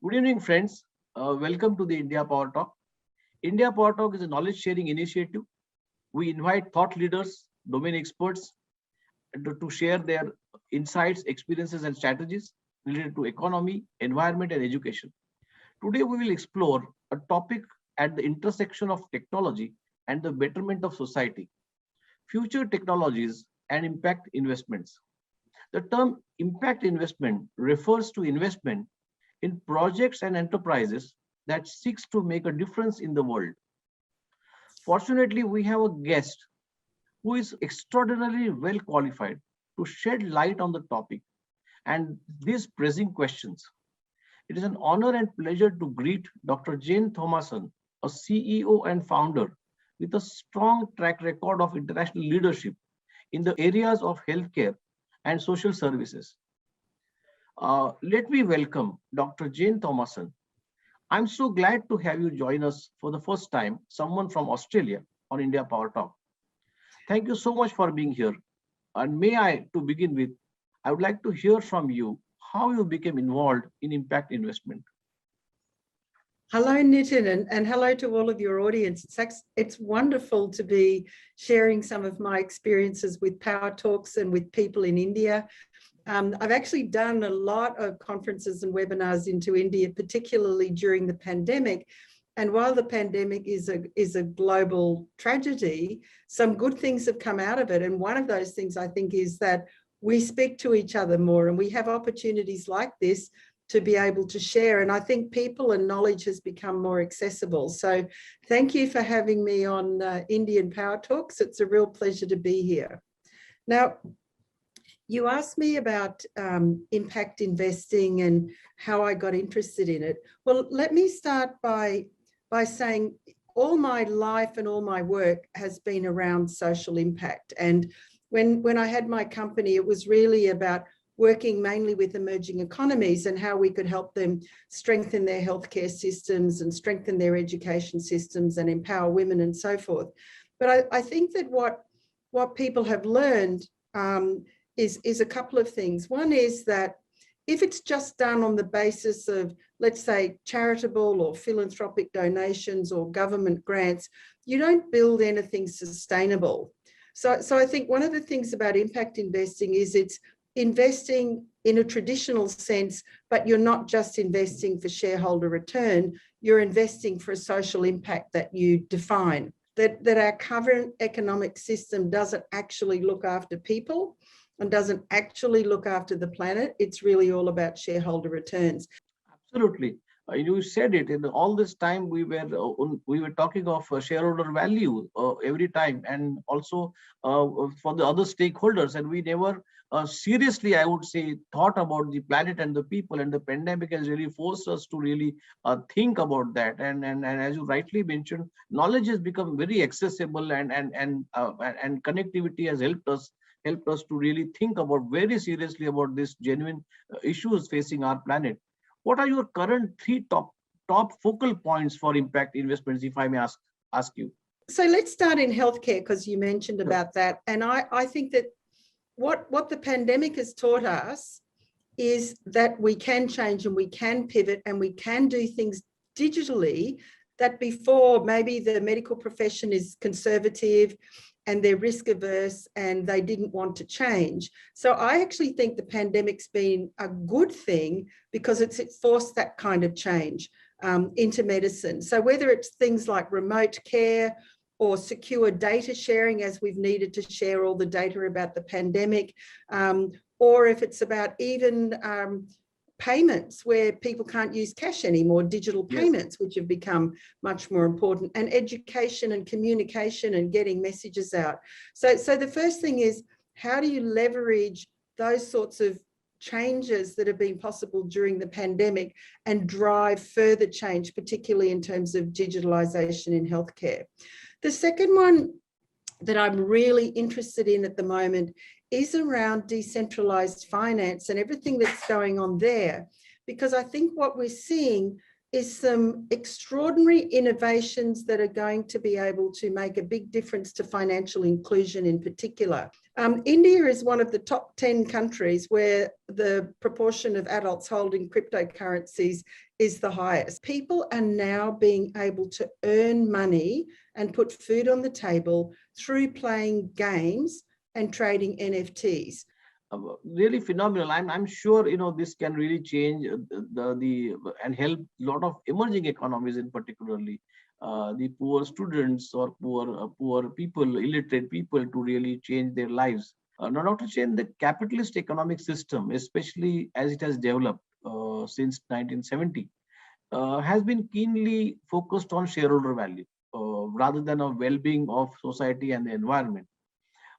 Good evening, friends. Welcome to the India Power Talk. India Power Talk is a knowledge sharing initiative. We invite thought leaders, domain experts to share their insights, experiences, and strategies related to economy, environment, and education. Today, we will explore a topic at the intersection of technology and the betterment of society, future technologies and impact investments. The term impact investment refers to investment in projects and enterprises that seeks to make a difference in the world. Fortunately, we have a guest who is extraordinarily well qualified to shed light on the topic and these pressing questions. It is an honor and pleasure to greet Dr. Jane Thomason, a CEO and founder with a strong track record of international leadership in the areas of healthcare and social services. Let me welcome Dr. Jane Thomason. I'm so glad to have you join us for the first time, someone from Australia on India Power Talk. Thank you so much for being here. And may I, to begin with, I would like to hear from you how you became involved in impact investment. Hello, Nitin, and hello to all of your audience. It's wonderful to be sharing some of my experiences with Power Talks and with people in India. I've actually done a lot of conferences and webinars into India, particularly during the pandemic. And while the pandemic is a global tragedy, some good things have come out of it. And one of those things, I think, is that we speak to each other more and we have opportunities like this to be able to share. And I think people and knowledge has become more accessible. So thank you for having me on Indian Power Talks. It's a real pleasure to be here. Now, you asked me about impact investing and how I got interested in it. Well, let me start by saying all my life and all my work has been around social impact. And when I had my company, it was really about working mainly with emerging economies and how we could help them strengthen their healthcare systems and strengthen their education systems and empower women and so forth. But I think that what people have learned is a couple of things. One is that if it's just done on the basis of, let's say, charitable or philanthropic donations or government grants, you don't build anything sustainable. So I think one of the things about impact investing is it's investing in a traditional sense, but you're not just investing for shareholder return, you're investing for a social impact that you define, that our current economic system doesn't actually look after people and doesn't actually look after the planet. It's really all about shareholder returns. Absolutely. You said it. In all this time, we were talking of shareholder value every time, and also for the other stakeholders, and we never seriously, I would say, thought about the planet and the people. And the pandemic has really forced us to really think about that. And as you rightly mentioned, knowledge has become very accessible, and connectivity has helped us to really think about very seriously about these genuine issues facing our planet. What are your current three top focal points for impact investments, if I may ask you? So let's start in healthcare, because you mentioned about that. And I think that what the pandemic has taught us is that we can change and we can pivot and we can do things digitally that before maybe the medical profession is conservative and they're risk averse and they didn't want to change. So I actually think the pandemic's been a good thing because it's forced that kind of change into medicine. So whether it's things like remote care or secure data sharing, as we've needed to share all the data about the pandemic, or if it's about even payments where people can't use cash anymore, digital payments, yes, which have become much more important, and education and communication and getting messages out. So the first thing is, how do you leverage those sorts of changes that have been possible during the pandemic and drive further change, particularly in terms of digitalization in healthcare? The second one that I'm really interested in at the moment is around decentralized finance and everything that's going on there. Because I think what we're seeing, is some extraordinary innovations that are going to be able to make a big difference to financial inclusion in particular. India is one of the top 10 countries where the proportion of adults holding cryptocurrencies is the highest. People are now being able to earn money and put food on the table through playing games and trading NFTs. Really phenomenal. I'm sure this can really change the and help a lot of emerging economies, in particularly the poor students or poor people, illiterate people, to really change their lives. Not to change the capitalist economic system, especially as it has developed since 1970, has been keenly focused on shareholder value rather than a well-being of society and the environment.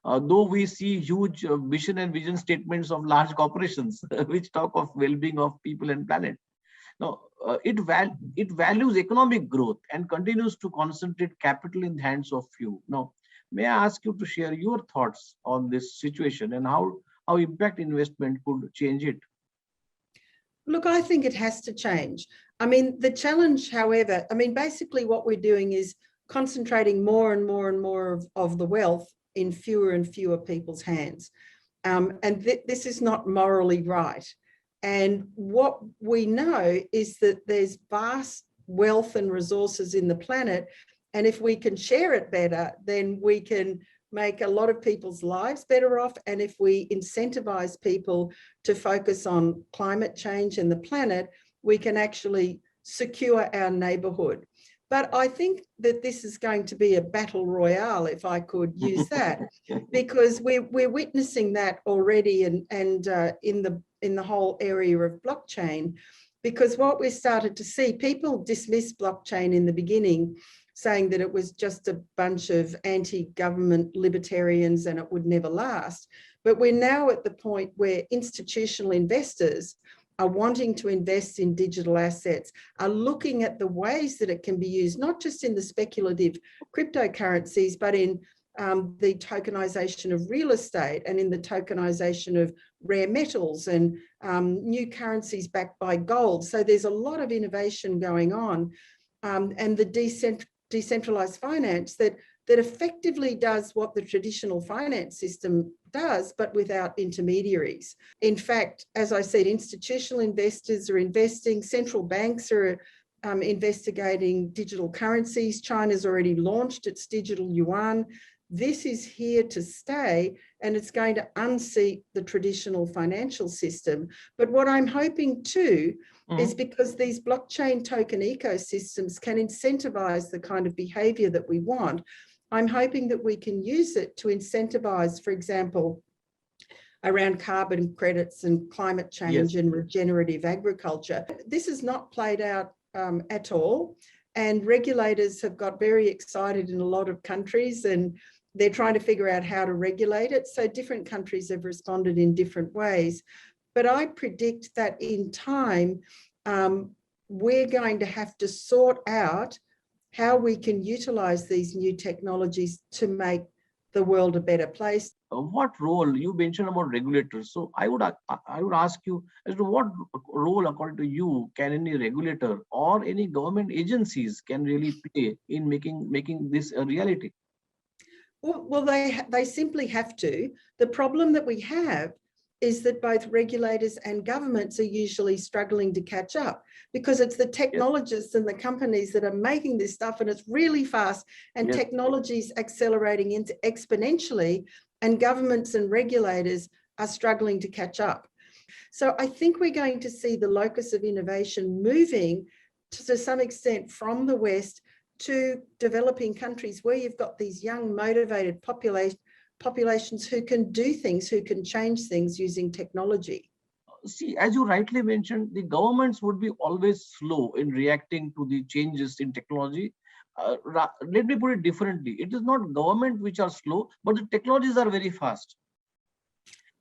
Though we see huge mission and vision statements of large corporations which talk of well-being of people and planet. Now, it values economic growth and continues to concentrate capital in the hands of few. Now, may I ask you to share your thoughts on this situation and how impact investment could change it? Look, I think it has to change. I mean, the challenge, however, basically what we're doing is concentrating more and more and more of the wealth in fewer and fewer people's hands. This is not morally right. And what we know is that there's vast wealth and resources in the planet. And if we can share it better, then we can make a lot of people's lives better off. And if we incentivize people to focus on climate change and the planet, we can actually secure our neighborhood. But I think that this is going to be a battle royale, if I could use that, because we're witnessing that already and in the whole area of blockchain. Because what we started to see, people dismissed blockchain in the beginning, saying that it was just a bunch of anti-government libertarians and it would never last. But we're now at the point where institutional investors are wanting to invest in digital assets, are looking at the ways that it can be used, not just in the speculative cryptocurrencies, but in the tokenization of real estate and in the tokenization of rare metals and new currencies backed by gold. So there's a lot of innovation going on, and the decentralized finance that effectively does what the traditional finance system does, but without intermediaries. In fact, as I said, institutional investors are investing, central banks are investigating digital currencies. China's already launched its digital yuan. This is here to stay, and it's going to unseat the traditional financial system. But what I'm hoping too is because these blockchain token ecosystems can incentivize the kind of behavior that we want, I'm hoping that we can use it to incentivize, for example, around carbon credits and climate change and regenerative agriculture. This is not played out at all. And regulators have got very excited in a lot of countries, and they're trying to figure out how to regulate it. So different countries have responded in different ways. But I predict that in time, we're going to have to sort out how we can utilize these new technologies to make the world a better place. What role you mentioned about regulators? So I would ask you as to what role, according to you, can any regulator or any government agencies can really play in making this a reality? Well, they simply have to. The problem that we have is that both regulators and governments are usually struggling to catch up, because it's the technologists and the companies that are making this stuff, and it's really fast, and technology's accelerating into exponentially, and governments and regulators are struggling to catch up. So I think we're going to see the locus of innovation moving to some extent from the West to developing countries where you've got these young, motivated populations who can do things, who can change things using technology. See, as you rightly mentioned, the governments would be always slow in reacting to the changes in technology. Let me put it differently. It is not government which are slow, but the technologies are very fast.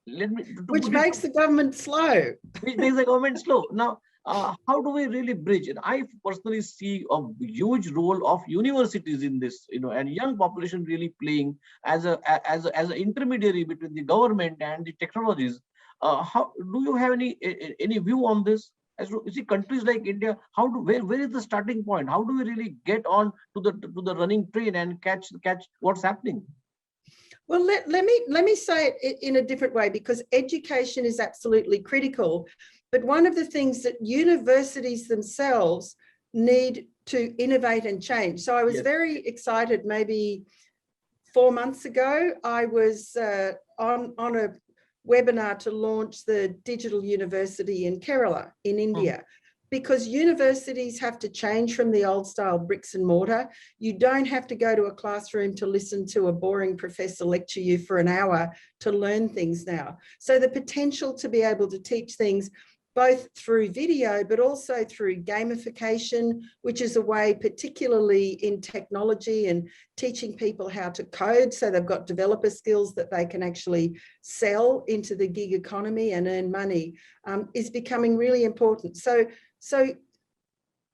Which makes the government slow. Which makes the government slow. Now, how do we really bridge? And I personally see a huge role of universities in this, and young population really playing as an intermediary between the government and the technologies. How do you have any view on this? As you see, countries like India, where is the starting point? How do we really get on to the running train and catch what's happening? Well, let me say it in a different way, because education is absolutely critical. But one of the things that universities themselves need to innovate and change. So I was very excited. Maybe 4 months ago, I was on a webinar to launch the digital university in Kerala in India. Because universities have to change from the old style bricks and mortar. You don't have to go to a classroom to listen to a boring professor lecture you for an hour to learn things now. So the potential to be able to teach things both through video, but also through gamification, which is a way, particularly in technology and teaching people how to code, so they've got developer skills that they can actually sell into the gig economy and earn money, is becoming really important. So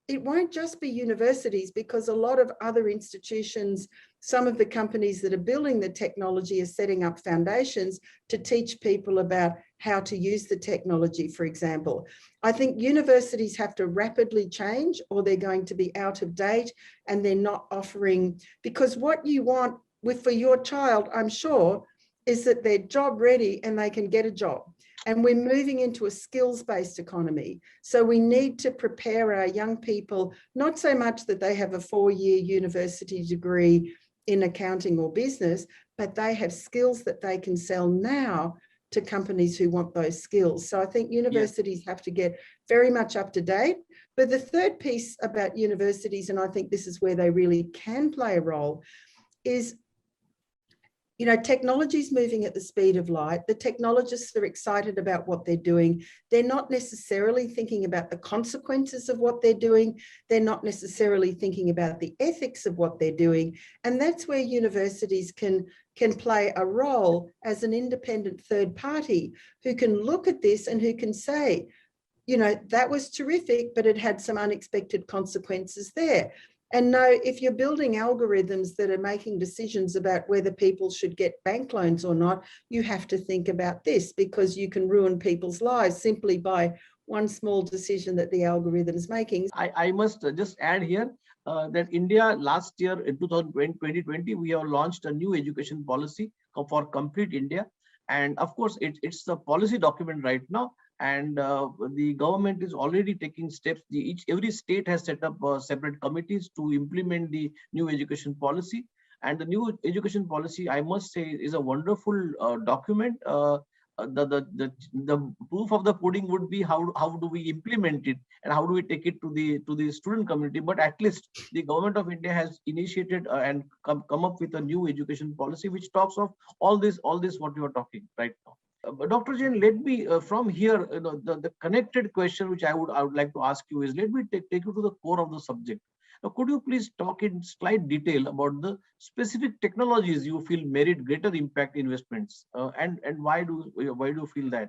it won't just be universities, because a lot of other institutions, some of the companies that are building the technology are setting up foundations to teach people about how to use the technology, for example. I think universities have to rapidly change, or they're going to be out of date, and they're not offering, because what you want for your child, I'm sure, is that they're job ready and they can get a job. And we're moving into a skills-based economy. So we need to prepare our young people, not so much that they have a 4-year university degree in accounting or business, but they have skills that they can sell now to companies who want those skills. So I think universities have to get very much up to date. But the third piece about universities, and I think this is where they really can play a role, is, you know, technology is moving at the speed of light. The technologists are excited about what they're doing. They're not necessarily thinking about the consequences of what they're doing. They're not necessarily thinking about the ethics of what they're doing. And that's where universities can play a role as an independent third party who can look at this and who can say, you know, that was terrific, but it had some unexpected consequences there. And no, if you're building algorithms that are making decisions about whether people should get bank loans or not, you have to think about this, because you can ruin people's lives simply by one small decision that the algorithm is making. I must just add here that India last year in 2020, we have launched a new education policy for complete India. And of course, it's the policy document right now. And the government is already taking steps. Every state has set up separate committees to implement the new education policy. And the new education policy, I must say, is a wonderful document. The proof of the pudding would be how do we implement it and how do we take it to the student community. But at least the government of India has initiated and come up with a new education policy which talks of all this what you are talking right now. Dr. Jain, let me from here, the connected question which I would like to ask you is, let me take you to the core of the subject. Now, could you please talk in slight detail about the specific technologies you feel merit greater impact investments, and why do you feel that?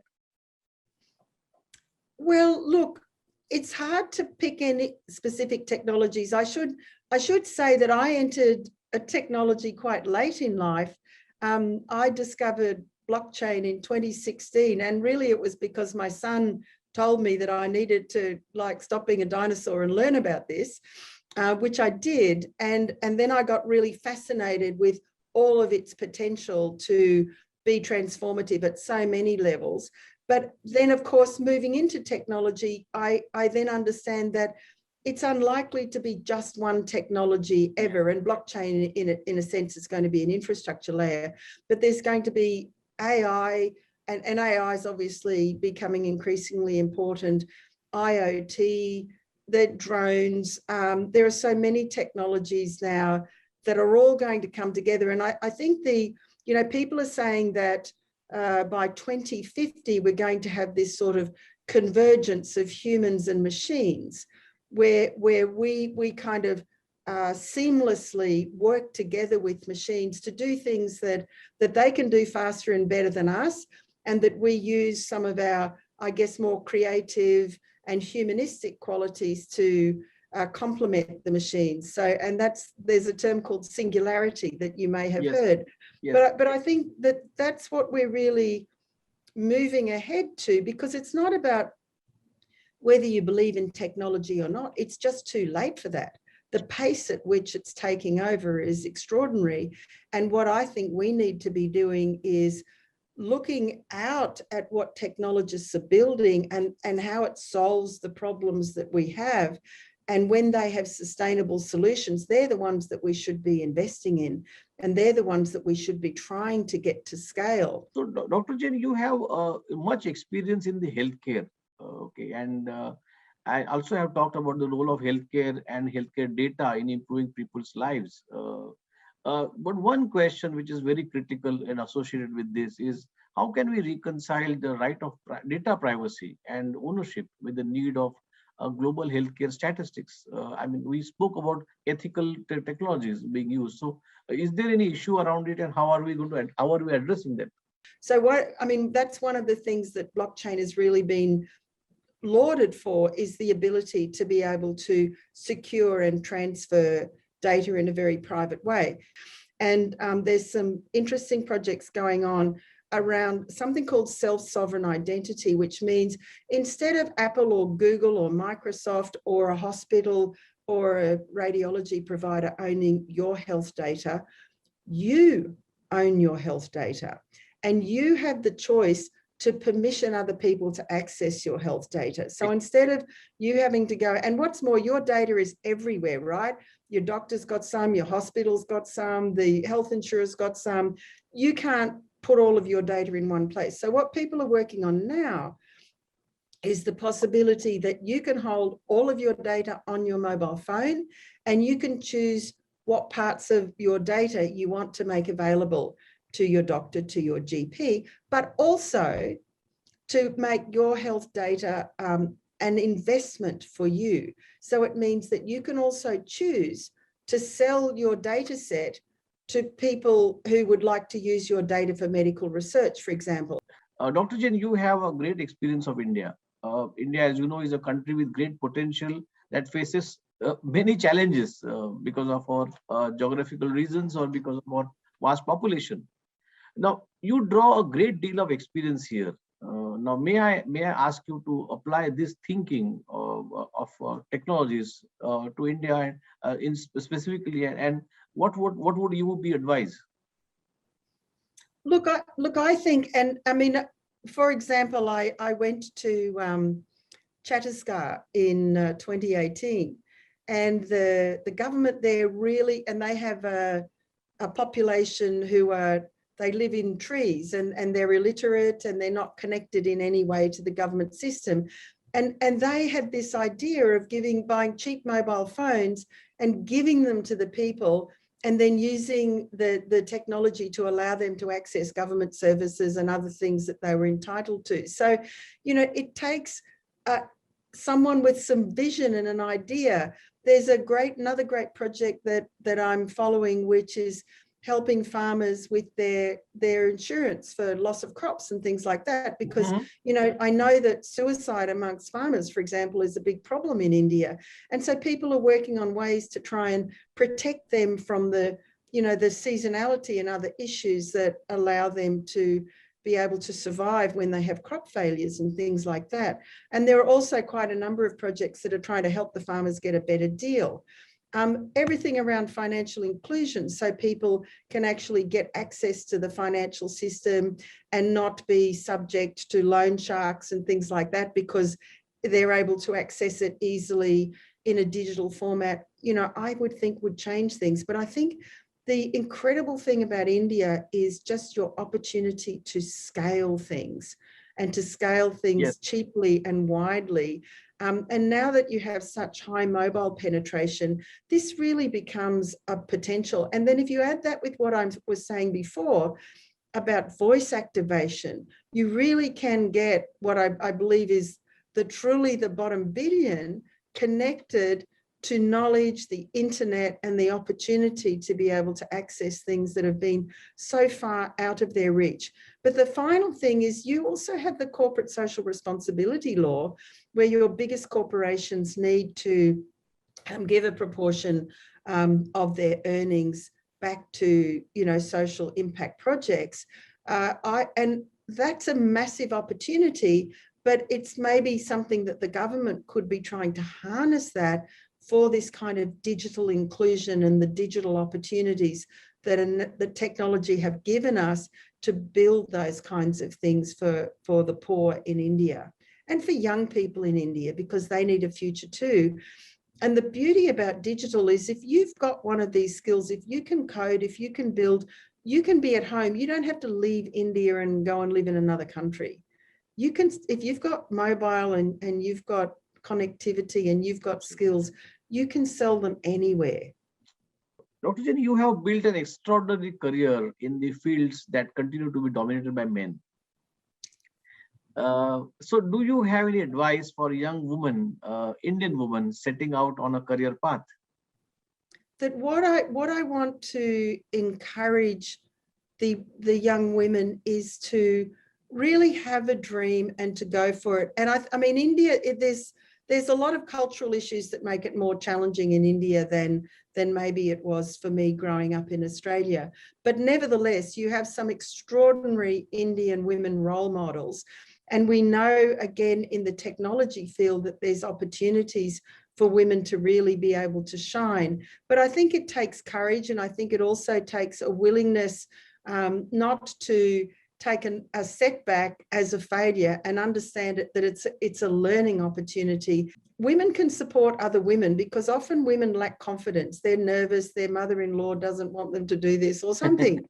Well, look, it's hard to pick any specific technologies. I should say that I entered a technology quite late in life. I discovered blockchain in 2016, and really it was because my son told me that I needed to stop being a dinosaur and learn about this, which I did, and then I got really fascinated with all of its potential to be transformative at so many levels. But then, of course, moving into technology, I then understand that it's unlikely to be just one technology ever, and blockchain in a sense is going to be an infrastructure layer, but there's going to be AI, and AI is obviously becoming increasingly important, IoT, the drones. There are so many technologies now that are all going to come together. And I think people are saying that by 2050, we're going to have this sort of convergence of humans and machines, where we kind of seamlessly work together with machines to do things that they can do faster and better than us, and that we use some of our, I guess, more creative and humanistic qualities to complement the machines. So, and there's a term called singularity that you may have heard. Yes. But I think that's what we're really moving ahead to, because it's not about whether you believe in technology or not, it's just too late for that. The pace at which it's taking over is extraordinary. And what I think we need to be doing is looking out at what technologists are building and how it solves the problems that we have. And when they have sustainable solutions, they're the ones that we should be investing in. And they're the ones that we should be trying to get to scale. So, Dr. Jane, you have much experience in the healthcare. Okay. And I also have talked about the role of healthcare and healthcare data in improving people's lives. But one question which is very critical and associated with this is, how can we reconcile the right of data privacy and ownership with the need of global healthcare statistics? I mean, we spoke about ethical technologies being used. So, is there any issue around it, and how are we addressing that? So that's one of the things that blockchain has really been lauded for, is the ability to be able to secure and transfer data in a very private way. And there's some interesting projects going on around something called self-sovereign identity, which means instead of Apple or Google or Microsoft or a hospital or a radiology provider owning your health data, you own your health data, and you have the choice to permission other people to access your health data. So instead of you having to go, and what's more, your data is everywhere, right? Your doctor's got some, your hospital's got some, the health insurer's got some. You can't put all of your data in one place. So what people are working on now is the possibility that you can hold all of your data on your mobile phone, and you can choose what parts of your data you want to make available to your doctor, to your GP, but also to make your health data an investment for you. So it means that you can also choose to sell your data set to people who would like to use your data for medical research, for example. Dr. Jain, you have a great experience of India. India, as you know, is a country with great potential that faces many challenges because of our geographical reasons or because of our vast population. Now, you draw a great deal of experience here. Now, may I ask you to apply this thinking of technologies to India, in specifically, and what would you be advised? Look, I think, and I mean, for example, I went to Chhattisgarh in 2018, and the government there really, and they have a population who they live in trees, and they're illiterate, and they're not connected in any way to the government system. And they had this idea of buying cheap mobile phones and giving them to the people, and then using the technology to allow them to access government services and other things that they were entitled to. So, it takes someone with some vision and an idea. There's another great project that I'm following, which is helping farmers with their insurance for loss of crops and things like that, because I know that suicide amongst farmers, for example, is a big problem in India, and so people are working on ways to try and protect them from the seasonality and other issues that allow them to be able to survive when they have crop failures and things like that. And there are also quite a number of projects that are trying to help the farmers get a better deal. Everything around financial inclusion, so people can actually get access to the financial system and not be subject to loan sharks and things like that, because they're able to access it easily in a digital format, I would think would change things. But I think the incredible thing about India is just your opportunity to scale things, and to scale things cheaply and widely. And now that you have such high mobile penetration, this really becomes a potential. And then if you add that with what I was saying before about voice activation, you really can get what I believe is truly the bottom billion connected to knowledge, the internet, and the opportunity to be able to access things that have been so far out of their reach. But the final thing is you also have the corporate social responsibility law, where your biggest corporations need to give a proportion of their earnings back to social impact projects. And that's a massive opportunity. but it's maybe something that the government could be trying to harness that for this kind of digital inclusion and the digital opportunities that the technology have given us to build those kinds of things for the poor in India and for young people in India, because they need a future too. And the beauty about digital is if you've got one of these skills, if you can code, if you can build, you can be at home. You don't have to leave India and go and live in another country. You can, if you've got mobile and you've got connectivity and you've got skills, you can sell them anywhere. Dr. Jane, you have built an extraordinary career in the fields that continue to be dominated by men. So do you have any advice for young women, Indian women setting out on a career path? That what I want to encourage the young women is to really have a dream and to go for it. And I mean, India, there's a lot of cultural issues that make it more challenging in India than maybe it was for me growing up in Australia. But nevertheless, you have some extraordinary Indian women role models. And we know, again, in the technology field that there's opportunities for women to really be able to shine. But I think it takes courage, and I think it also takes a willingness not to take a setback as a failure and understand it, that it's a learning opportunity. Women can support other women because often women lack confidence. They're nervous, their mother-in-law doesn't want them to do this or something.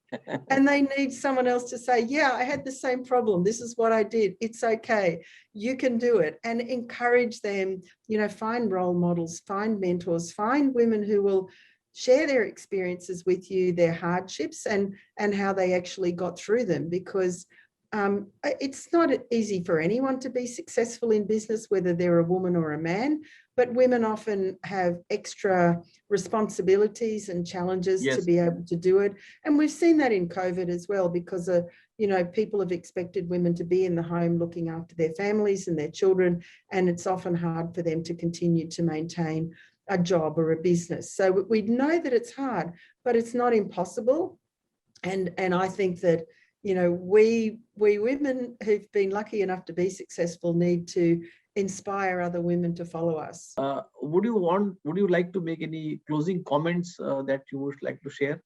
And they need someone else to say, yeah, I had the same problem. This is what I did. It's okay. You can do it. And encourage them, you know, find role models, find mentors, find women who will share their experiences with you, their hardships and how they actually got through them, because it's not easy for anyone to be successful in business, whether they're a woman or a man, but women often have extra responsibilities and challenges to be able to do it. And we've seen that in COVID as well, because you know, people have expected women to be in the home looking after their families and their children, and it's often hard for them to continue to maintain a job or a business. So we know that it's hard, but it's not impossible. And I think that, you know, we women who've been lucky enough to be successful need to inspire other women to follow us. Would you like to make any closing comments that you would like to share?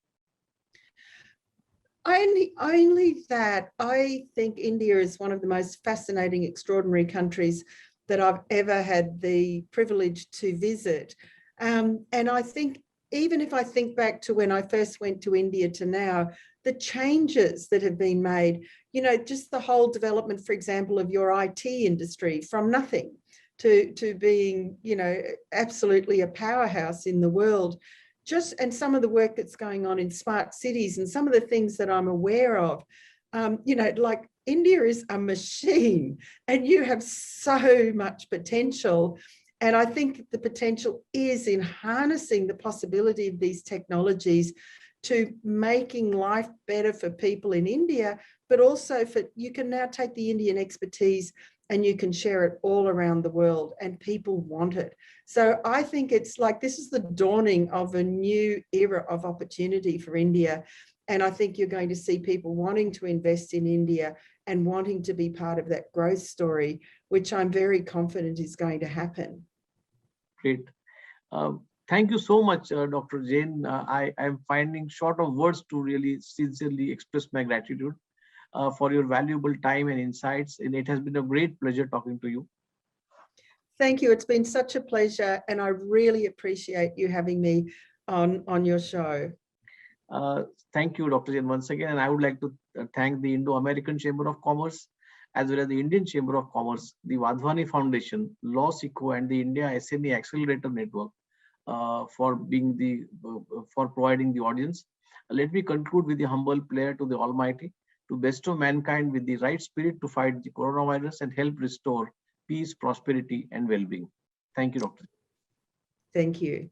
Only that I think India is one of the most fascinating, extraordinary countries that I've ever had the privilege to visit. And I think, even if I think back to when I first went to India to now, the changes that have been made, you know, just the whole development, for example, of your IT industry from nothing to being, you know, absolutely a powerhouse in the world. And some of the work that's going on in smart cities and some of the things that I'm aware of, you know, like India is a machine and you have so much potential. And I think the potential is in harnessing the possibility of these technologies to making life better for people in India, but also you can now take the Indian expertise and you can share it all around the world, and people want it. So I think it's like, this is the dawning of a new era of opportunity for India. And I think you're going to see people wanting to invest in India and wanting to be part of that growth story, which I'm very confident is going to happen. Great. Thank you so much, Dr. Jane. I am finding short of words to really sincerely express my gratitude for your valuable time and insights. And it has been a great pleasure talking to you. Thank you. It's been such a pleasure, and I really appreciate you having me on your show. Thank you, Dr. Jane, once again. And I would like to thank the Indo-American Chamber of Commerce, as well as the Indian Chamber of Commerce, the Wadhwani Foundation, Law Seco, and the India SME Accelerator Network for providing the audience. Let me conclude with the humble prayer to the Almighty to bestow mankind with the right spirit to fight the coronavirus and help restore peace, prosperity, and well-being. Thank you, Dr. Thank you.